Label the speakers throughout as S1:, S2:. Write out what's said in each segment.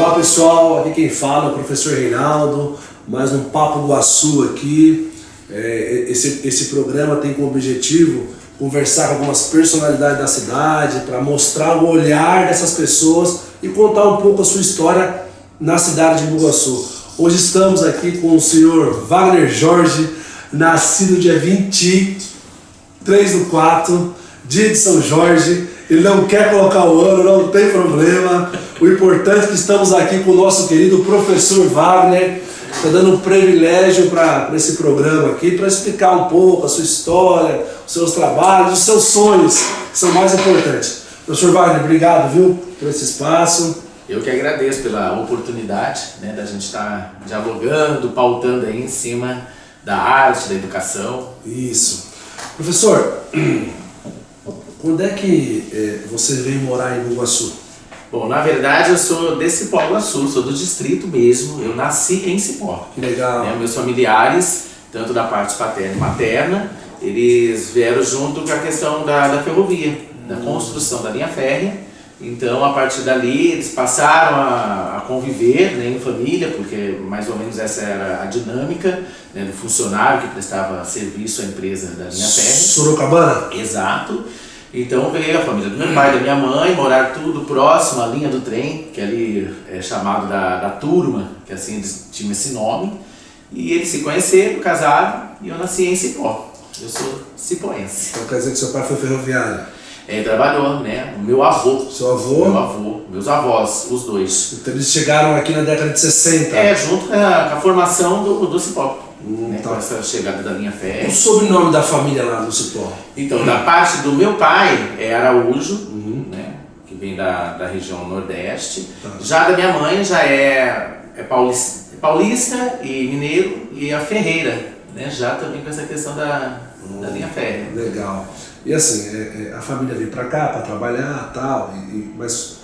S1: Olá pessoal, aqui quem fala é o professor Reinaldo, mais um Papo Guaçu aqui. Esse programa tem como objetivo conversar com algumas personalidades da cidade para mostrar o olhar dessas pessoas e contar um pouco a sua história na cidade de Bugaçu. Hoje estamos aqui com o senhor Wagner Jorge, nascido dia 23/4, dia de São Jorge. Ele não quer colocar o ano, não tem problema. O importante é que estamos aqui com o nosso querido professor Wagner. Está dando um privilégio para esse programa aqui, para explicar um pouco a sua história, os seus trabalhos, os seus sonhos, que são mais importantes. Professor Wagner, obrigado, viu, por esse espaço.
S2: Eu que agradeço pela oportunidade, né, da gente estar dialogando, pautando aí em cima da arte, da educação.
S1: Isso. Professor, quando é que você veio morar em Bugaçu?
S2: Bom, na verdade eu sou de Cipó do Sul, sou do distrito mesmo, eu nasci em Cipó.
S1: Que legal.
S2: Meus familiares, tanto da parte paterna e materna, eles vieram junto com a questão da ferrovia, da construção da linha férrea. Então, a partir dali, eles passaram a conviver, né, em família, porque mais ou menos essa era a dinâmica, né, do funcionário que prestava serviço à empresa da linha férrea.
S1: Sorocabana?
S2: Exato. Então veio a família do meu pai, da minha mãe, morar tudo próximo à linha do trem, que ali é chamado da turma, que assim eles tinham esse nome. E eles se conheceram, casaram, e eu nasci em Cipó. Eu sou cipoense.
S1: Então quer dizer que seu pai foi ferroviário?
S2: Ele trabalhou, né? O meu avô.
S1: Seu avô?
S2: Meu avô, meus avós, os dois.
S1: Então eles chegaram aqui na década de 60?
S2: Junto com a formação do Cipó. Né,
S1: tá.
S2: com essa chegada da linha férrea.
S1: O sobrenome da família lá no Cipó?
S2: Então, da parte do meu pai é Araújo, né, que vem da região Nordeste.
S1: Tá.
S2: Já da minha mãe já é paulista e mineiro, e a Ferreira, né, já também com essa questão da linha férrea.
S1: Legal. E assim, a família veio pra cá pra trabalhar e tal, mas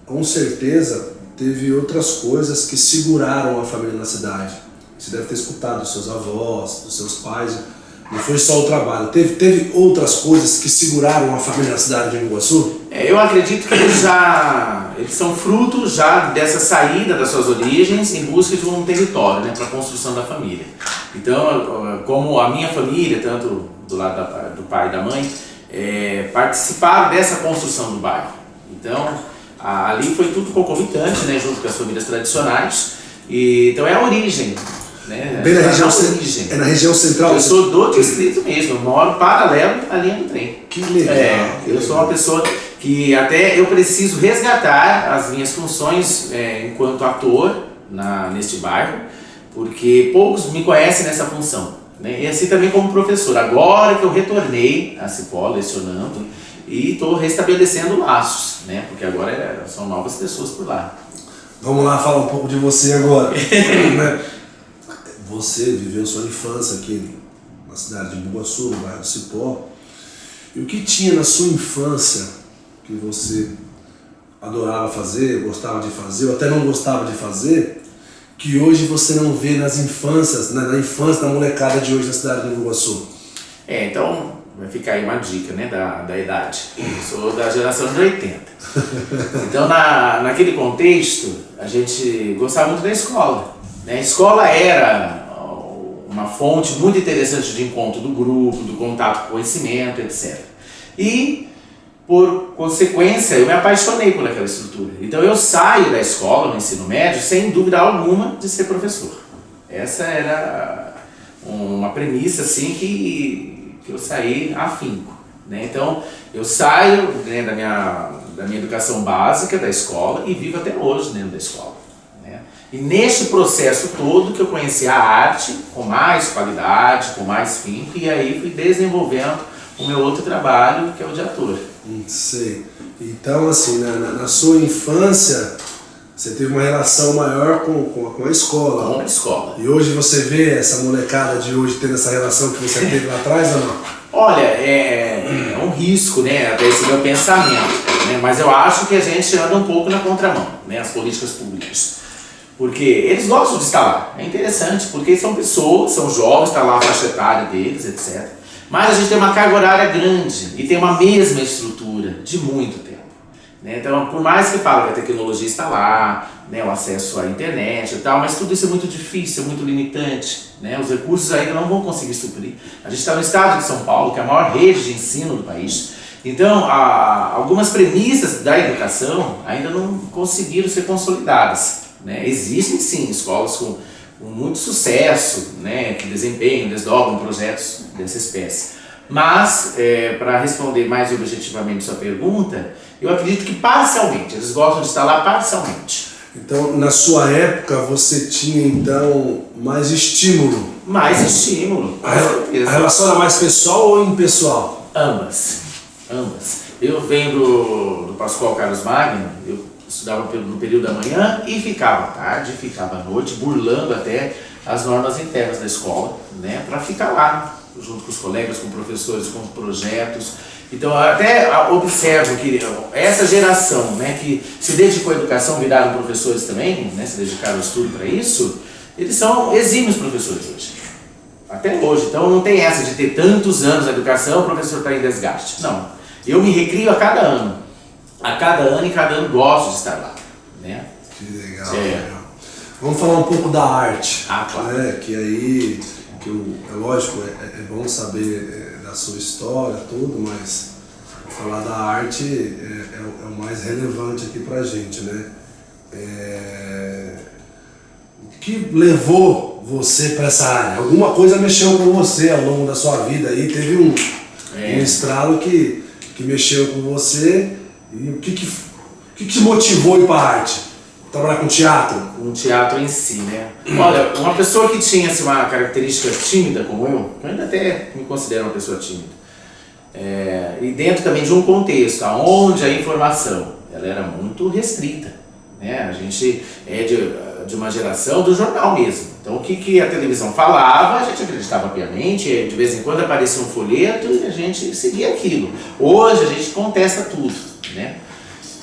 S1: com certeza teve outras coisas que seguraram a família na cidade. Você deve ter escutado dos seus avós, dos seus pais, não foi só o trabalho. Teve outras coisas que seguraram a família na cidade de Bugaçu?
S2: Eu acredito que eles são fruto já dessa saída das suas origens em busca de um território, né, para a construção da família. Então, como a minha família, tanto do lado do pai e da mãe, participaram dessa construção do bairro. Então, ali foi tudo concomitante, né, junto com as famílias tradicionais. Então é a origem. Né?
S1: Bem na região, é na região central?
S2: Eu sou do distrito mesmo, eu moro paralelo à linha do trem.
S1: Que legal.
S2: Eu sou uma pessoa que até eu preciso resgatar as minhas funções enquanto ator neste bairro, porque poucos me conhecem nessa função. Né? E assim também como professor. Agora que eu retornei a Cipó lecionando e estou restabelecendo laços, né? Porque agora são novas pessoas por lá.
S1: Vamos lá falar um pouco de você agora. Né? Você viveu sua infância aqui na cidade de Bugaçu, no bairro do Cipó. E o que tinha na sua infância que você adorava fazer, gostava de fazer, ou até não gostava de fazer, que hoje você não vê nas infâncias, na infância da molecada de hoje na cidade de Bugaçu?
S2: Então vai ficar aí uma dica, né, da idade. Eu sou da geração de 80. Então naquele contexto a gente gostava muito da escola. A escola era uma fonte muito interessante de encontro do grupo, do contato com o conhecimento, etc. E, por consequência, eu me apaixonei por aquela estrutura. Então eu saio da escola, no ensino médio, sem dúvida alguma de ser professor. Essa era uma premissa assim, que eu saí afinco. Né? Então eu saio, né, da minha educação básica da escola e vivo até hoje dentro da escola. E neste processo todo que eu conheci a arte com mais qualidade, com mais finco, e aí fui desenvolvendo o meu outro trabalho, que é o de ator.
S1: Sei. Então, assim, na sua infância, você teve uma relação maior com a escola.
S2: Com a escola.
S1: E hoje você vê essa molecada de hoje tendo essa relação que você teve lá atrás ou não?
S2: Olha, é um risco, né, até esse meu pensamento, né, mas eu acho que a gente anda um pouco na contramão, né, as políticas públicas. Porque eles gostam de estar lá, é interessante, porque são pessoas, são jovens, está lá a faixa etária deles, etc. Mas a gente tem uma carga horária grande e tem uma mesma estrutura de muito tempo. né? Então, por mais que fale que a tecnologia está lá, né, o acesso à internet e tal, mas tudo isso é muito difícil, é muito limitante, né? Os recursos ainda não vão conseguir suprir. A gente está no estado de São Paulo, que é a maior rede de ensino do país. Então, algumas premissas da educação ainda não conseguiram ser consolidadas, né? Existem sim escolas com muito sucesso, né, que desempenham, desdobram projetos dessa espécie. Mas, para responder mais objetivamente sua pergunta, eu acredito que parcialmente, eles gostam de estar lá parcialmente.
S1: Então, na sua época, você tinha então mais estímulo?
S2: Mais estímulo, com certeza.
S1: A relação era mais pessoal ou impessoal?
S2: Ambas. Eu venho do Pascoal Carlos Magno, eu estudava no período da manhã e ficava à tarde, ficava à noite, burlando até as normas internas da escola, né, para ficar lá, junto com os colegas, com professores, com projetos. Então, até observo que essa geração, né, que se dedicou à educação, viraram professores também, né, se dedicaram ao estudo para isso, eles são exímios professores hoje. Até hoje. Então, não tem essa de ter tantos anos na educação, o professor está em desgaste. Não. Eu me recrio a cada ano. A cada ano e cada ano gosto de estar lá, né?
S1: Que legal, legal. Vamos falar um pouco da arte.
S2: Claro.
S1: Né? Que aí, é lógico, é bom saber da sua história, tudo, mas falar da arte é o mais relevante aqui pra gente, né? O que levou você para essa área? Alguma coisa mexeu com você ao longo da sua vida aí? Teve um estralo que mexeu com você. E o que te motivou a ir para a arte? Trabalhar com teatro?
S2: Com teatro em si, né? Olha, uma pessoa que tinha assim, uma característica tímida como eu ainda até me considero uma pessoa tímida, e dentro também de um contexto onde a informação ela era muito restrita, né? A gente é de uma geração do jornal mesmo. Então, o que a televisão falava, a gente acreditava piamente, de vez em quando aparecia um folheto e a gente seguia aquilo. Hoje, a gente contesta tudo, né?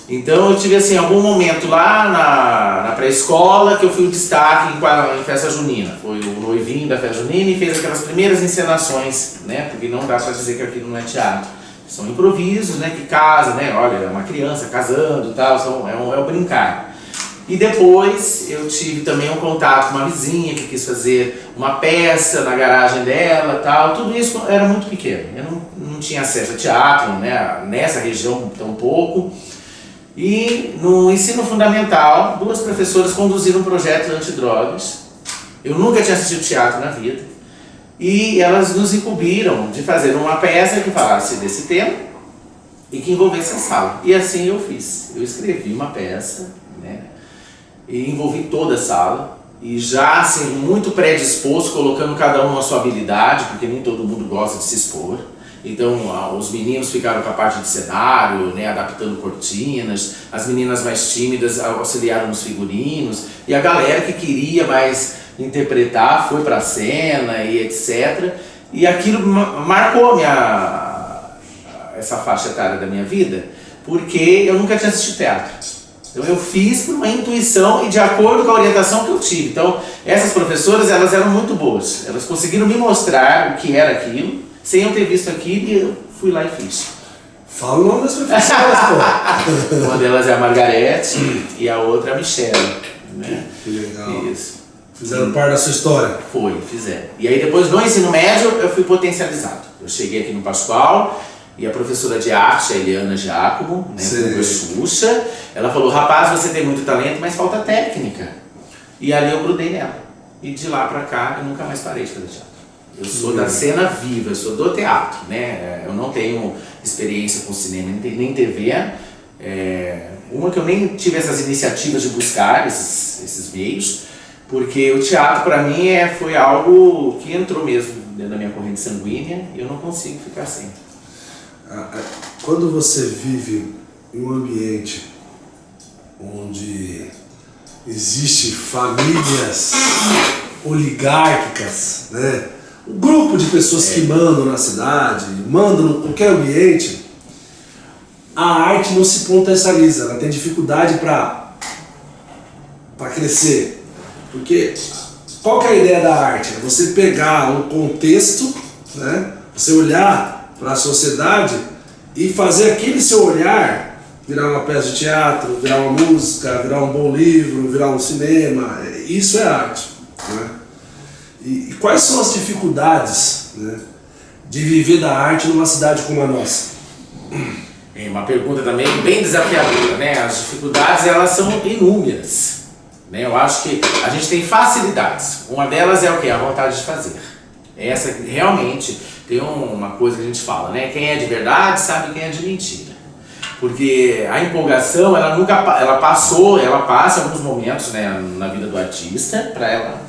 S2: Então, eu tive, assim, algum momento lá na pré-escola que eu fui o destaque em festa junina. Foi o noivinho da festa junina e fez aquelas primeiras encenações, né? Porque não dá para dizer que aquilo não é teatro. São improvisos, né? Que casa, né? Olha, é uma criança casando e tal, é o brincar. E depois eu tive também um contato com uma vizinha que quis fazer uma peça na garagem dela e tal. Tudo isso era muito pequeno. Eu não tinha acesso a teatro, né? Nessa região tão pouco. E no ensino fundamental, 2 professoras conduziram um projeto antidrogas. Eu nunca tinha assistido teatro na vida. E elas nos incumbiram de fazer uma peça que falasse desse tema e que envolvesse a sala. E assim eu fiz. Eu escrevi uma peça, né? E envolvi toda a sala. E já assim, muito predisposto, colocando cada um na sua habilidade, porque nem todo mundo gosta de se expor. Então, os meninos ficaram com a parte de cenário, né, adaptando cortinas, as meninas mais tímidas auxiliaram nos figurinos, e a galera que queria mais interpretar foi para a cena e etc. E aquilo marcou essa faixa etária da minha vida, porque eu nunca tinha assistido teatro. Então eu fiz por uma intuição e de acordo com a orientação que eu tive. Então, essas professoras, elas eram muito boas, elas conseguiram me mostrar o que era aquilo, sem eu ter visto aquilo, e eu fui lá e fiz.
S1: Fala o nome das professoras, pô.
S2: Uma delas é a Margarete e a outra é a Michelle, né?
S1: Que legal.
S2: Isso.
S1: Fizeram parte da sua história?
S2: Fizeram. E aí depois no ensino médio eu fui potencializado. Eu cheguei aqui no Pascoal e a professora de arte, a Eliana Giacomo, né, com a Xuxa, ela falou: rapaz, você tem muito talento, mas falta técnica. E ali eu grudei nela. E de lá pra cá eu nunca mais parei de fazer teatro. Eu sou da cena viva, eu sou do teatro, né? Eu não tenho experiência com cinema nem TV. Uma que eu nem tive essas iniciativas de buscar esses meios, porque o teatro para mim foi algo que entrou mesmo dentro da minha corrente sanguínea e eu não consigo ficar sem.
S1: Quando você vive em um ambiente onde existe famílias oligárquicas, né? Um grupo de pessoas que mandam na cidade, mandam em qualquer ambiente, a arte não se potencializa, ela tem dificuldade para crescer. Porque qual que é a ideia da arte? É você pegar um contexto, né? Você olhar para a sociedade e fazer aquele seu olhar virar uma peça de teatro, virar uma música, virar um bom livro, virar um cinema. Isso é arte, né? E quais são as dificuldades, né, de viver da arte numa cidade como a nossa?
S2: É uma pergunta também bem desafiadora, né? As dificuldades, elas são inúmeras, né? Eu acho que a gente tem facilidades. Uma delas é o quê? A vontade de fazer. Essa realmente tem uma coisa que a gente fala, né? Quem é de verdade sabe quem é de mentira. Porque a empolgação, ela passa em alguns momentos, né, na vida do artista, para ela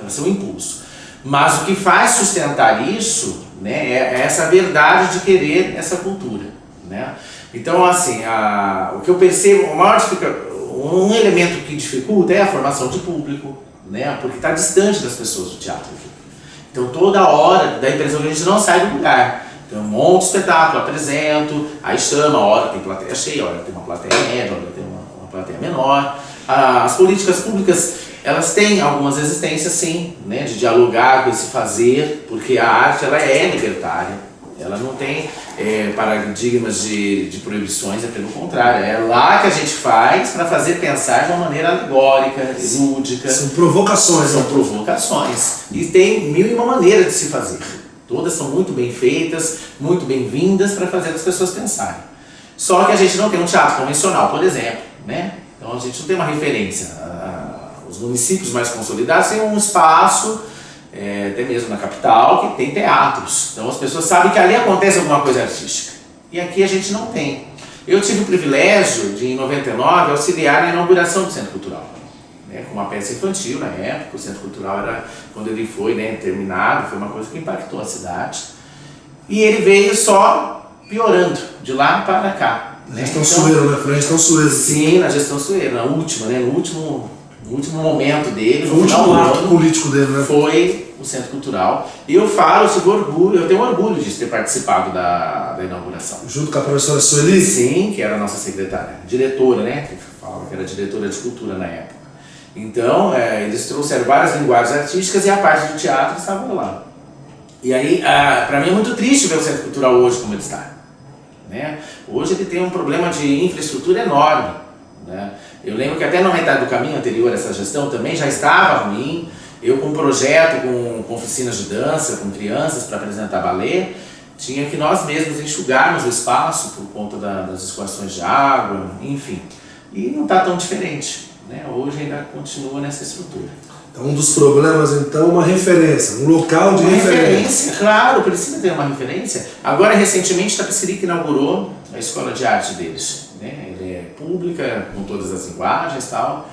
S2: ser um impulso. Mas o que faz sustentar isso, né, é essa verdade de querer essa cultura, né? Então, assim, o que eu percebo, um elemento que dificulta é a formação de público, né, porque está distante das pessoas do teatro aqui. Então, toda hora dá a impressão que a gente não sai do lugar. Então, eu monto espetáculo, apresento, aí chama, a hora tem plateia cheia, a hora tem uma plateia média, a hora tem uma plateia menor. As políticas públicas, elas têm algumas resistências, sim, né, de dialogar com esse fazer, porque a arte, ela é libertária, ela não tem paradigmas de proibições, é pelo contrário, é lá que a gente faz para fazer pensar de uma maneira alegórica, lúdica.
S1: São provocações.
S2: São provocações, e tem mil e uma maneiras de se fazer. Todas são muito bem feitas, muito bem-vindas para fazer as pessoas pensarem. Só que a gente não tem um teatro convencional, por exemplo, né? Então a gente não tem uma referência. Os municípios mais consolidados têm um espaço, até mesmo na capital, que tem teatros. Então as pessoas sabem que ali acontece alguma coisa artística. E aqui a gente não tem. Eu tive o privilégio de, em 99, auxiliar na inauguração do Centro Cultural. Com uma peça infantil na época, o Centro Cultural era, quando ele foi, né, terminado, foi uma coisa que impactou a cidade. E ele veio só piorando, de lá para cá.
S1: Na gestão Sueiro, né? Foi na gestão Sueiro.
S2: Sim, na gestão Sueiro, na última, né? No último momento dele,
S1: o último ato político dele, né?
S2: Foi o Centro Cultural. E eu tive orgulho, eu tenho orgulho de ter participado da inauguração.
S1: Junto com a professora Sueli?
S2: Sim, que era a nossa secretária, diretora, né? Que falava que era diretora de cultura na época. Então, eles trouxeram várias linguagens artísticas e a parte do teatro estava lá. E aí, para mim é muito triste ver o Centro Cultural hoje como ele está, né? Hoje ele tem um problema de infraestrutura enorme, né? Eu lembro que até na metade do caminho anterior a essa gestão também já estava ruim. Eu com um projeto, com oficinas de dança, com crianças para apresentar balé, tinha que nós mesmos enxugarmos o espaço por conta das escoações de água, enfim. E não está tão diferente, né? Hoje ainda continua nessa estrutura.
S1: Então, um dos problemas, então, é uma referência, um local de referência.
S2: Claro, precisa ter uma referência. Agora, recentemente, Itapecerica inaugurou a escola de arte deles, né? Ele é pública, com todas as linguagens e tal.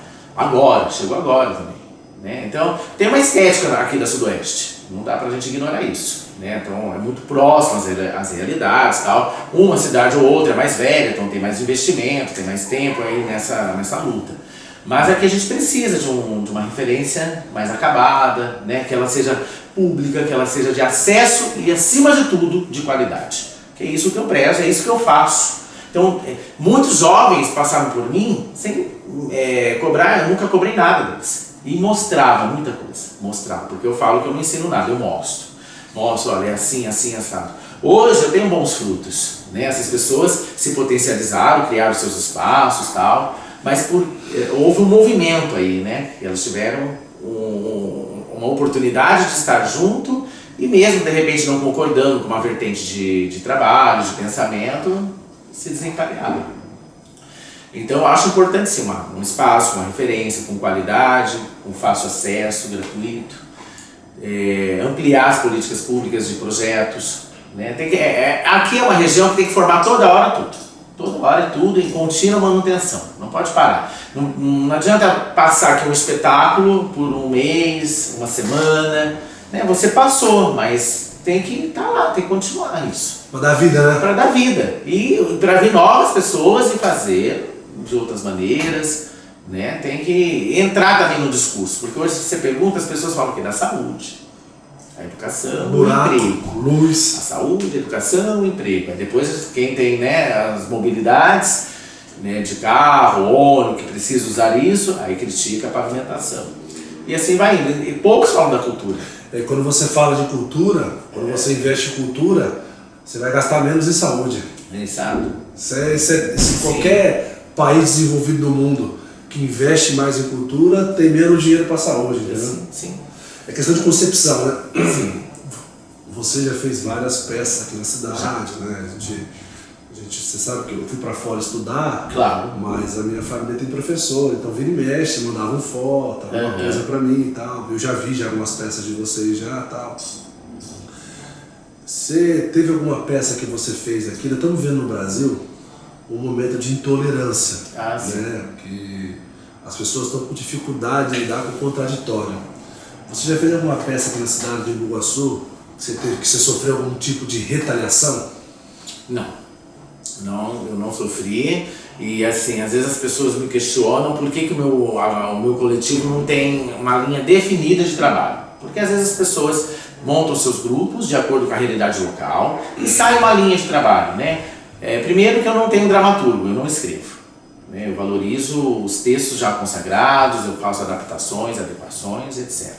S2: Chegou agora também, né? Então, tem uma estética aqui da Sudoeste, não dá pra gente ignorar isso, né? Então, é muito próximo às realidades e tal. Uma cidade ou outra é mais velha, então tem mais investimento, tem mais tempo aí nessa luta. Mas aqui a gente precisa de uma referência mais acabada, né? Que ela seja pública, que ela seja de acesso e, acima de tudo, de qualidade. Que é isso que eu prezo, é isso que eu faço. Então, muitos jovens passaram por mim sem cobrar, eu nunca cobrei nada deles. E mostrava muita coisa, porque eu falo que eu não ensino nada, eu mostro. Mostro, olha, é assim, assim, assado. Hoje eu tenho bons frutos, né? Essas pessoas se potencializaram, criaram seus espaços e tal. Mas houve um movimento aí, né? Elas tiveram uma oportunidade de estar junto e mesmo, de repente, não concordando com uma vertente de trabalho, de pensamento, se desemparearam. Então, eu acho importante, sim, um espaço, uma referência com qualidade, com fácil acesso, gratuito. Ampliar as políticas públicas de projetos, né? Aqui é uma região que tem que formar toda hora tudo. Toda hora e tudo em contínua manutenção, não pode parar. Não adianta passar aqui um espetáculo por um mês, uma semana, né? Você passou, mas tem que estar lá, tem que continuar isso.
S1: Para dar vida, né?
S2: Para dar vida. E para vir novas pessoas e fazer de outras maneiras, né? Tem que entrar também no discurso, porque hoje se você pergunta, as pessoas falam que da saúde. A educação, o emprego.
S1: Luz.
S2: A saúde, a educação, o emprego. Aí depois, quem tem, né, as mobilidades, né, de carro, ônibus, que precisa usar isso, aí critica a pavimentação. E assim vai indo. E poucos falam da cultura.
S1: Quando você fala de cultura, quando você investe em cultura, você vai gastar menos em saúde.
S2: Exato.
S1: Qualquer país desenvolvido no mundo que investe mais em cultura tem menos dinheiro para a saúde, entendeu?
S2: Sim.
S1: É questão de concepção, né? Você já fez várias peças aqui na cidade, né? Você sabe que eu fui para fora estudar,
S2: claro,
S1: mas a minha família tem professor, então vira e mexe, mandavam foto, alguma coisa para mim e tal. Eu já vi algumas peças de vocês já e tal. Você teve alguma peça que você fez aqui? Nós estamos vendo no Brasil um momento de intolerância, né? Que as pessoas estão com dificuldade de lidar com o contraditório. Você já fez alguma peça aqui na cidade de Embu-Guaçu que você sofreu algum tipo de retaliação?
S2: Não, eu não sofri. E assim, às vezes as pessoas me questionam por que o meu coletivo não tem uma linha definida de trabalho. Porque às vezes as pessoas montam seus grupos de acordo com a realidade local e sai uma linha de trabalho, né? Primeiro que eu não tenho dramaturgo, eu não escrevo. Né? Eu valorizo os textos já consagrados, eu faço adaptações, adequações, etc.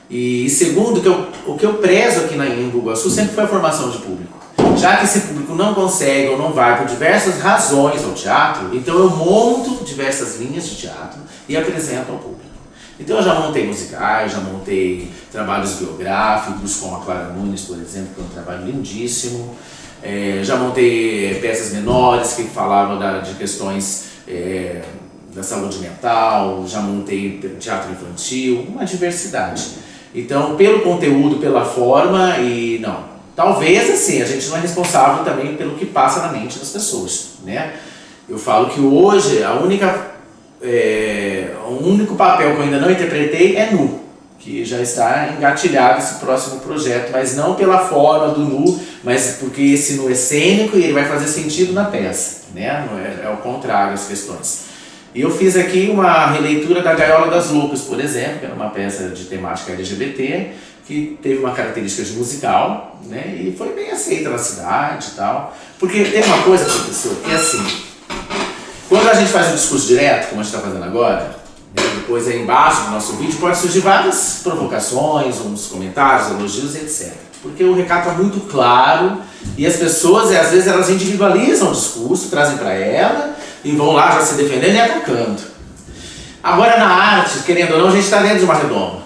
S2: E segundo, o que eu prezo aqui em Embu-Guaçu sempre foi a formação de público. Já que esse público não consegue ou não vai por diversas razões ao teatro, então eu monto diversas linhas de teatro e apresento ao público. Então eu já montei musicais, já montei trabalhos biográficos, com a Clara Nunes, por exemplo, que é um trabalho lindíssimo. Já montei peças menores que falavam de questões da saúde mental, já montei teatro infantil, uma diversidade. Então, pelo conteúdo, pela forma e não. Talvez, assim, a gente não é responsável também pelo que passa na mente das pessoas, né? Eu falo que hoje o único papel que eu ainda não interpretei é nu, que já está engatilhado esse próximo projeto, mas não pela forma do nu, mas porque esse nu é cênico e ele vai fazer sentido na peça, né? Não é o contrário as questões. E eu fiz aqui uma releitura da Gaiola das Loucas, por exemplo, que era uma peça de temática LGBT, que teve uma característica de musical, né? E foi bem aceita na cidade e tal. Porque tem uma coisa, professor, que é assim, quando a gente faz um discurso direto, como a gente está fazendo agora, né, depois aí embaixo do nosso vídeo pode surgir várias provocações, uns comentários, elogios, etc. Porque o recado está muito claro e as pessoas, às vezes, elas individualizam o discurso, trazem para ela e vão lá já se defendendo e atacando. Agora, na arte, querendo ou não, a gente está dentro de uma redoma.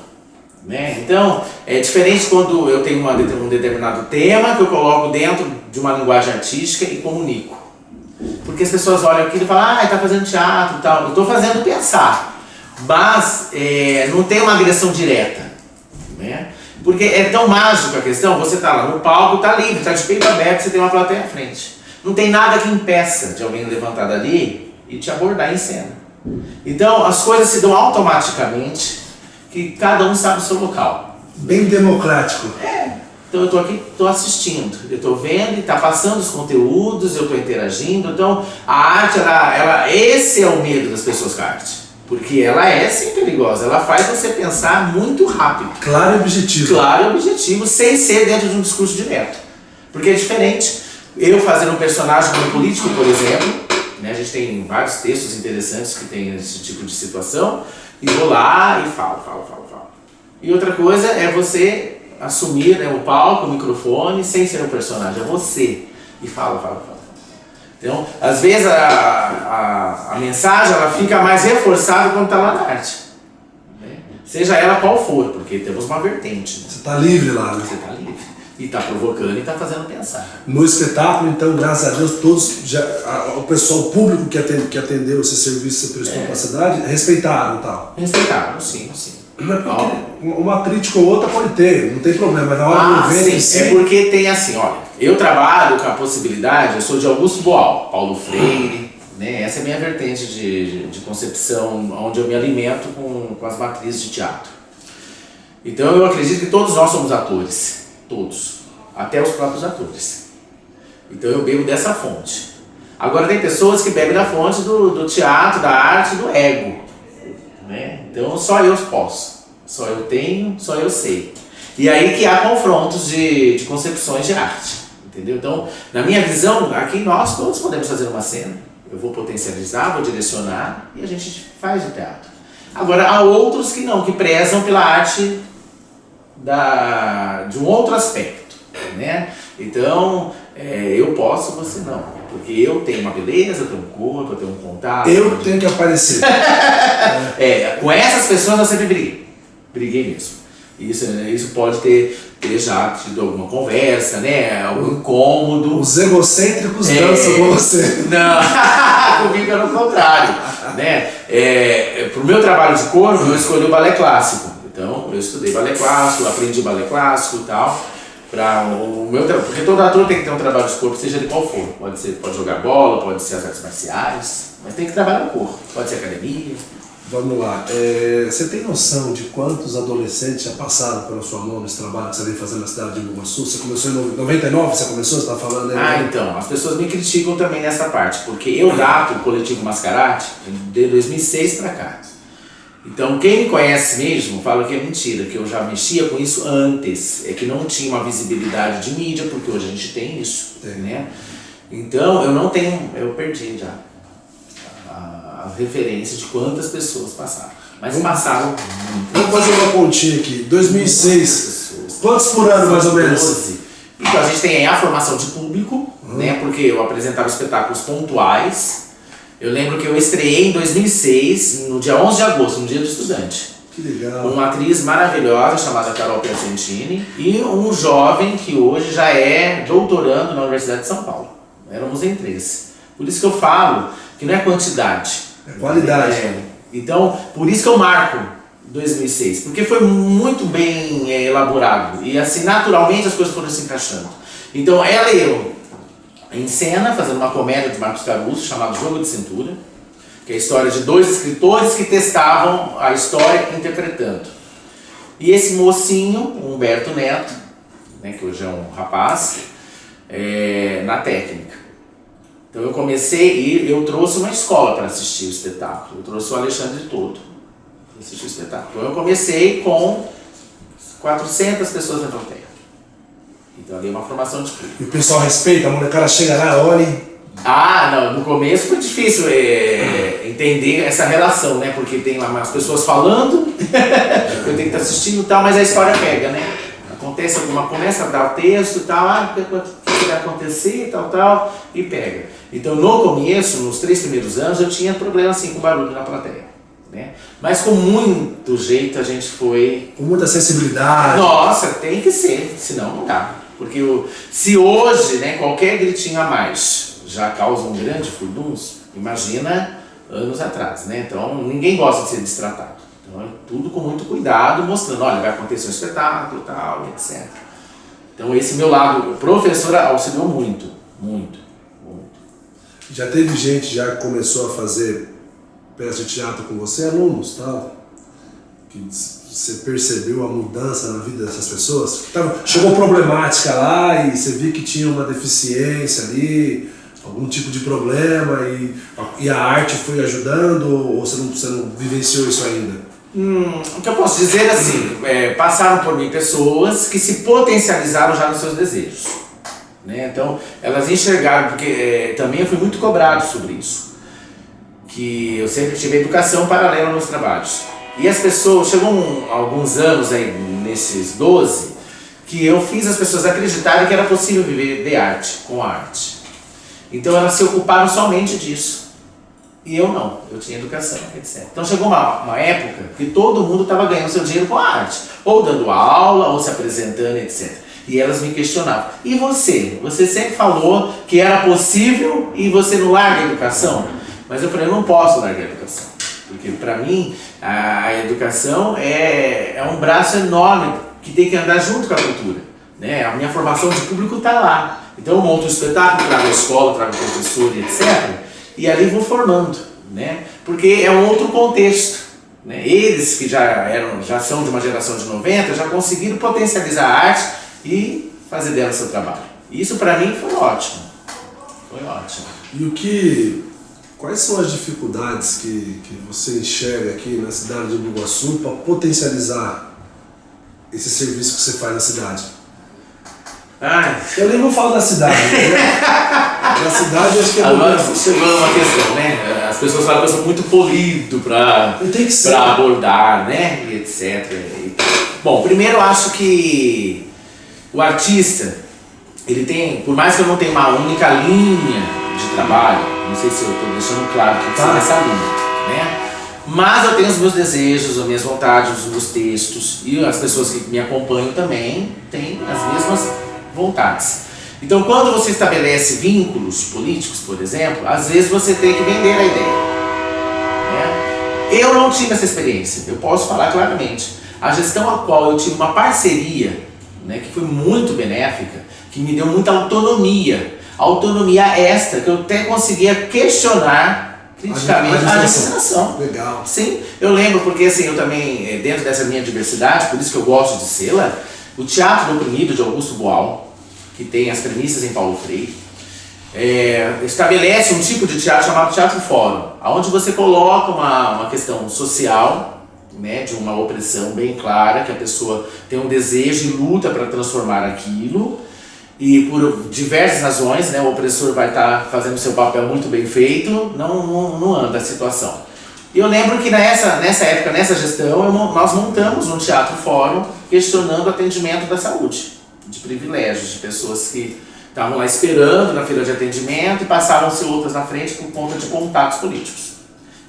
S2: Né? Então, é diferente quando eu tenho um determinado tema que eu coloco dentro de uma linguagem artística e comunico. Porque as pessoas olham aquilo e falam, está fazendo teatro e tal. Eu estou fazendo pensar, mas não tem uma agressão direta. Né? Porque é tão mágico a questão, você está lá no palco, está livre, está de peito aberto, você tem uma plateia à frente. Não tem nada que impeça de alguém levantar dali e te abordar em cena. Então, as coisas se dão automaticamente, que cada um sabe o seu local.
S1: Bem democrático.
S2: Então eu estou aqui, estou assistindo, eu estou vendo e está passando os conteúdos, eu estou interagindo. Então a arte, esse é o medo das pessoas com a arte. Porque ela é sim perigosa, ela faz você pensar muito rápido.
S1: Claro e objetivo.
S2: Claro e objetivo, sem ser dentro de um discurso direto. Porque é diferente eu fazer um personagem como político, por exemplo, né, a gente tem vários textos interessantes que tem esse tipo de situação, e vou lá e falo. E outra coisa é você assumir, né, o palco, o microfone, sem ser um personagem, é você. E fala. Então, às vezes a mensagem ela fica mais reforçada quando está lá na arte. Né? Seja ela qual for, porque temos uma vertente. Né?
S1: Você está livre lá, né?
S2: Você está livre. E está provocando e está fazendo pensar.
S1: No espetáculo, então, graças a Deus, todos, o pessoal, o público que atendeu esse serviço que você prestou para a cidade, respeitaram e tal?
S2: Respeitaram, sim.
S1: Uma crítica ou outra pode ter, não tem problema, mas na hora do evento...
S2: Sim, é porque tem assim, olha, eu trabalho com a possibilidade, eu sou de Augusto Boal, Paulo Freire, né? Essa é a minha vertente de concepção, onde eu me alimento com as matrizes de teatro. Então eu acredito que todos nós somos atores, todos, até os próprios atores. Então eu bebo dessa fonte. Agora tem pessoas que bebem da fonte do teatro, da arte, do ego. Né? Então só eu posso, só eu tenho, só eu sei. E aí que há confrontos de concepções de arte, entendeu? Então, na minha visão, aqui nós todos podemos fazer uma cena. Eu vou potencializar, vou direcionar e a gente faz o teatro. Agora, há outros que não, que prezam pela arte de um outro aspecto, né? Então, eu posso, você não. Porque eu tenho uma beleza, eu tenho um corpo, eu tenho um contato.
S1: Eu tenho que aparecer.
S2: Com essas pessoas eu sempre briguei. Briguei mesmo. Isso pode ter já tido alguma conversa, né? Algum incômodo.
S1: Os egocêntricos dançam com você.
S2: Não, comigo era o contrário. Né? Pro meu trabalho de corpo, eu escolhi o balé clássico. Então, eu estudei balé clássico, aprendi balé clássico e tal. Porque todo ator tem que ter um trabalho de corpo, seja de qual for. Pode jogar bola, pode ser as artes marciais, mas tem que trabalhar o corpo. Pode ser academia.
S1: Vamos lá. Você tem noção de quantos adolescentes já passaram pela sua mão nesse trabalho que você vem fazendo na cidade de Bugaçu? Você começou em 99, você começou? Você está falando aí?
S2: Então, as pessoas me criticam também nessa parte, porque eu dato o Coletivo Mascarate de 2006 para cá. Então, quem me conhece mesmo fala que é mentira, que eu já mexia com isso antes. É que não tinha uma visibilidade de mídia, porque hoje a gente tem isso, né? Então, eu perdi já a referência de quantas pessoas passaram. Mas passaram muito.
S1: Vamos fazer uma continha aqui. 2006, quantos por ano mais ou menos?
S2: 12. Então, a gente tem aí a formação de público, né? Porque eu apresentava espetáculos pontuais. Eu lembro que eu estreiei em 2006, no dia 11 de agosto, no Dia do Estudante.
S1: Que legal.
S2: Com uma atriz maravilhosa chamada Carol Piacentini e um jovem que hoje já é doutorando na Universidade de São Paulo. Éramos em 3. Por isso que eu falo que não é quantidade.
S1: É qualidade.
S2: Então, por isso que eu marco 2006, porque foi muito bem elaborado. E assim, naturalmente as coisas foram se encaixando. Então, ela e eu, em cena, fazendo uma comédia de Marcos Caruso chamada Jogo de Cintura, que é a história de 2 escritores que testavam a história interpretando. E esse mocinho, Humberto Neto, né, que hoje é um rapaz, na técnica. Então eu comecei e eu trouxe uma escola para assistir o espetáculo. Eu trouxe o Alexandre Todo para assistir o espetáculo. Então eu comecei com 400 pessoas na plateia. Então ali é uma formação de público.
S1: E o pessoal respeita, a molecada chega lá, olha e...
S2: Não, no começo foi difícil entender essa relação, né? Porque tem lá as pessoas falando, eu tenho que estar assistindo e tal, mas a história pega, né? Acontece alguma, começa a dar o texto e tal, o que vai acontecer e tal, e pega. Então no começo, nos 3 primeiros anos, eu tinha problema assim com barulho na plateia, né? Mas com muito jeito a gente foi...
S1: Com muita sensibilidade.
S2: Nossa, tem que ser, senão não dá. Porque se hoje, né, qualquer gritinho a mais já causa um grande furdunço, imagina anos atrás, né? Então ninguém gosta de ser destratado. Então é tudo com muito cuidado, mostrando, olha, vai acontecer um espetáculo, tal, etc. Então esse meu lado, professor, auxiliou muito, muito, muito.
S1: Já teve gente já que começou a fazer peça de teatro com você, alunos, tal, que você percebeu a mudança na vida dessas pessoas? Chegou problemática lá e você viu que tinha uma deficiência ali, algum tipo de problema e a arte foi ajudando ou você não vivenciou isso ainda?
S2: O que eu posso dizer assim, passaram por mim pessoas que se potencializaram já nos seus desejos, né? Então elas enxergaram, porque também eu fui muito cobrado sobre isso, que eu sempre tive educação paralela nos trabalhos. E as pessoas, chegou alguns anos aí, nesses 12, que eu fiz as pessoas acreditarem que era possível viver de arte, com arte. Então elas se ocuparam somente disso. E eu não, eu tinha educação, etc. Então chegou uma época que todo mundo estava ganhando seu dinheiro com a arte. Ou dando aula, ou se apresentando, etc. E elas me questionavam. E você? Você sempre falou que era possível e você não larga a educação? Mas eu falei, eu não posso largar a educação. Porque para mim, a educação é um braço enorme que tem que andar junto com a cultura, né? A minha formação de público está lá. Então eu monto um espetáculo, trago a escola, trago o professor, etc. E ali vou formando, né? Porque é um outro contexto, né? Eles que já são de uma geração de 90, já conseguiram potencializar a arte e fazer dela seu trabalho. Isso para mim foi ótimo. Foi ótimo.
S1: E quais são as dificuldades que você enxerga aqui na cidade de Bugaçu para potencializar esse serviço que você faz na cidade? Eu nem vou falar da cidade, né? Na cidade eu acho que é
S2: agora chegou uma questão, né? As pessoas falam que eu sou muito polido para abordar, né? E etc. Bom, primeiro eu acho que o artista, ele tem, por mais que eu não tenha uma única linha de trabalho, não sei se eu estou deixando claro o que é essa linha, né? Mas eu tenho os meus desejos, as minhas vontades, os meus textos, e as pessoas que me acompanham também têm as mesmas vontades. Então, quando você estabelece vínculos políticos, por exemplo, às vezes você tem que vender a ideia, né? Eu não tive essa experiência, eu posso falar claramente. A gestão a qual eu tive uma parceria, né, que foi muito benéfica, que me deu muita autonomia esta que eu até conseguia questionar criticamente a administração.
S1: Legal.
S2: Sim, eu lembro porque assim, eu também, dentro dessa minha diversidade, por isso que eu gosto de Sela, o Teatro do Oprimido de Augusto Boal, que tem as premissas em Paulo Freire, estabelece um tipo de teatro chamado Teatro Fórum, onde você coloca uma questão social, né, de uma opressão bem clara, que a pessoa tem um desejo e luta para transformar aquilo, e por diversas razões, né, o opressor vai estar fazendo seu papel muito bem feito, não anda a situação. E eu lembro que nessa época, nessa gestão, nós montamos um teatro fórum questionando o atendimento da saúde, de privilégios, de pessoas que estavam lá esperando na fila de atendimento e passaram-se outras na frente por conta de contatos políticos.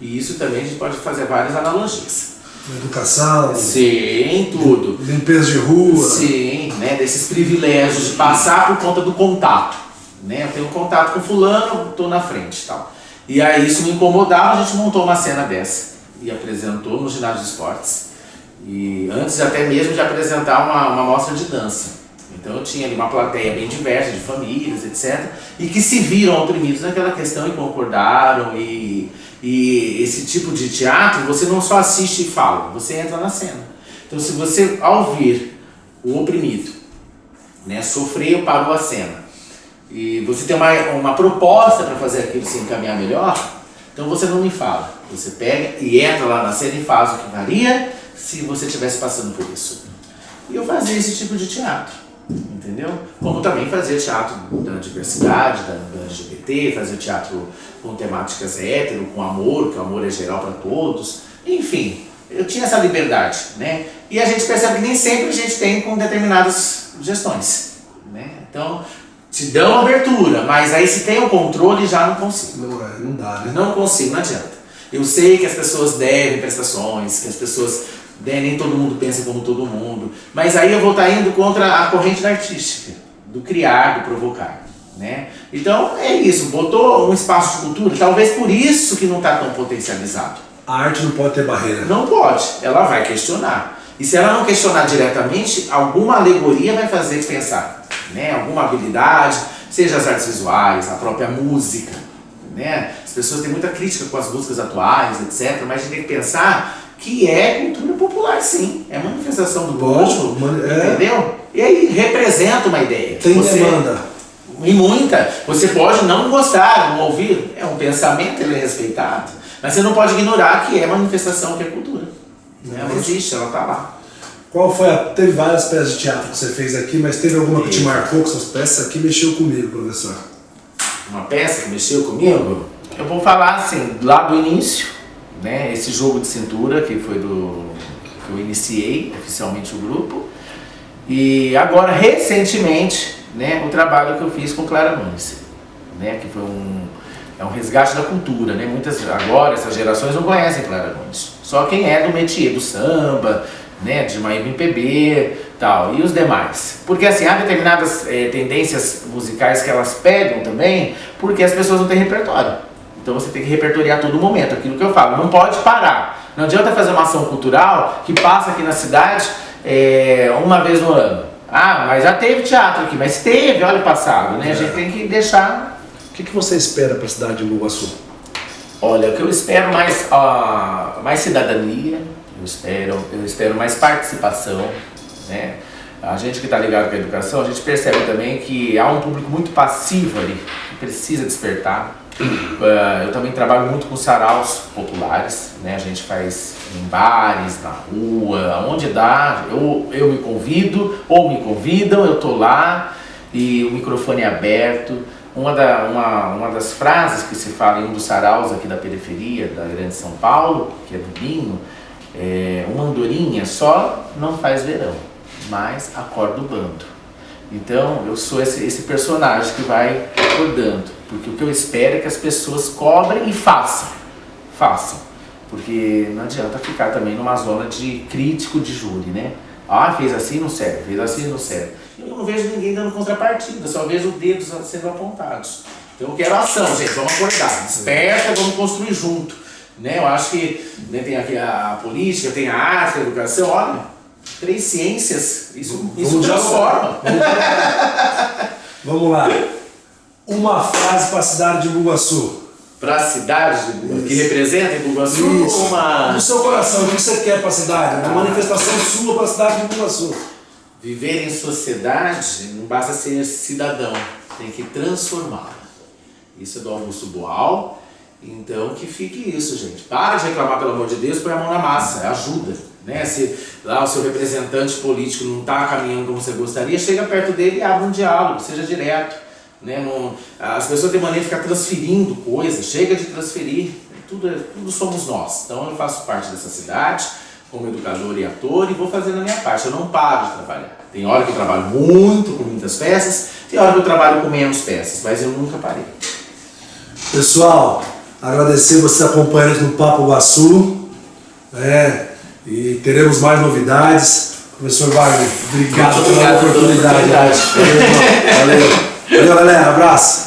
S2: E isso também a gente pode fazer várias analogias.
S1: Educação.
S2: Sim, tudo.
S1: Limpeza de rua.
S2: Sim, né, desses privilégios de passar por conta do contato. Né? Eu tenho contato com fulano, estou na frente e tal. E aí isso me incomodava, a gente montou uma cena dessa e apresentou no ginásio de esportes. E antes até mesmo de apresentar uma mostra de dança. Então eu tinha ali uma plateia bem diversa, de famílias, etc. E que se viram oprimidos naquela questão e concordaram. E esse tipo de teatro, você não só assiste e fala, você entra na cena. Então se você, ao ver o oprimido, né, sofreu, parou a cena, e você tem uma proposta para fazer aquilo se encaminhar melhor, então você não me fala. Você pega e entra lá na cena e faz o que faria se você estivesse passando por isso. E eu fazia esse tipo de teatro, entendeu? Como também fazia teatro da diversidade, da LGBT, fazia teatro com temáticas hétero, com amor, que o amor é geral para todos. Enfim, eu tinha essa liberdade, né? E a gente percebe que nem sempre a gente tem com determinadas gestões, né? Então, te dão abertura, mas aí se tem o controle já não consigo.
S1: Não dá, né?
S2: Não consigo, não adianta. Eu sei que as pessoas devem prestações, que as pessoas nem todo mundo pensa como todo mundo, mas aí eu vou estar indo contra a corrente da artística, do criar, do provocar, né? Então é isso, botou um espaço de cultura, talvez por isso que não está tão potencializado.
S1: A arte não pode ter barreira.
S2: Não pode, ela vai questionar. E se ela não questionar diretamente, alguma alegoria vai fazer pensar, né? Alguma habilidade, seja as artes visuais, a própria música, né? As pessoas têm muita crítica com as músicas atuais, etc., mas a gente tem que pensar que é cultura popular, sim. É manifestação do povo, entendeu? E aí representa uma ideia.
S1: Tem demanda.
S2: E muita. Você pode não gostar, não ouvir. É um pensamento, ele é respeitado. Mas você não pode ignorar que é manifestação, que é cultura. Ela existe, ela está lá.
S1: Qual foi teve várias peças de teatro que você fez aqui, mas teve alguma que te marcou, que essas peças aqui mexeu comigo, professor?
S2: Uma peça que mexeu comigo? Eu vou falar assim, lá do início, né? Esse jogo de cintura que foi que eu iniciei oficialmente o grupo. E agora, recentemente, né, o trabalho que eu fiz com Clara Nunes, né, que foi um resgate da cultura, né? Agora essas gerações não conhecem Clara Nunes. Só quem é do métier do samba, né, de uma MPB, tal, e os demais. Porque assim, há determinadas tendências musicais que elas pegam também, porque as pessoas não têm repertório. Então você tem que repertoriar a todo momento, aquilo que eu falo, não pode parar. Não adianta fazer uma ação cultural que passa aqui na cidade uma vez no ano. Ah, mas já teve teatro aqui, mas teve, olha o passado, né? A gente tem que deixar...
S1: O que você espera para a cidade de Embu-Guaçu?
S2: Olha, o que eu espero mais cidadania, eu espero mais participação, né? A gente que está ligado com a educação, a gente percebe também que há um público muito passivo ali, que precisa despertar. Eu também trabalho muito com saraus populares, né? A gente faz em bares, na rua, onde dá, eu me convido, ou me convidam, eu estou lá e o microfone é aberto. Uma das frases que se fala em um dos saraus aqui da periferia da Grande São Paulo, que é do Binho, uma andorinha só não faz verão, mas acorda o bando. Então eu sou esse personagem que vai acordando, porque o que eu espero é que as pessoas cobrem e façam, porque não adianta ficar também numa zona de crítico de júri, né? Ah, fez assim, não serve, fez assim, não serve. Eu não vejo ninguém dando contrapartida, só vejo dedos sendo apontados. Então eu quero ação, gente, vamos acordar, desperta, vamos construir junto. Né? Eu acho que, né, tem aqui a política, tem a arte, a educação, olha, 3 ciências, isso transforma.
S1: Vamos lá. Uma frase para a cidade de Bugaçu.
S2: Para a cidade que representa em Bugaçu?
S1: No seu coração, o que você quer para a cidade? Uma manifestação sua para a cidade de Bugaçu.
S2: Viver em sociedade não basta ser cidadão, tem que transformá-la. Isso é do Augusto Boal. Então que fique isso, gente. Para de reclamar, pelo amor de Deus, põe a mão na massa, ajuda. Né? Se lá o seu representante político não está caminhando como você gostaria, chega perto dele e abre um diálogo, seja direto. Né? As pessoas têm mania de ficar transferindo coisas, chega de transferir, tudo somos nós. Então eu faço parte dessa cidade, como educador e ator, e vou fazendo a minha parte, eu não paro de trabalhar. Tem hora que eu trabalho muito, com muitas peças, tem hora que eu trabalho com menos peças, mas eu nunca parei.
S1: Pessoal, agradecer você acompanhando no Papo Guaçu, e teremos mais novidades. Professor Wagner, obrigado pela oportunidade.
S2: Valeu,
S1: Valeu, galera, abraço.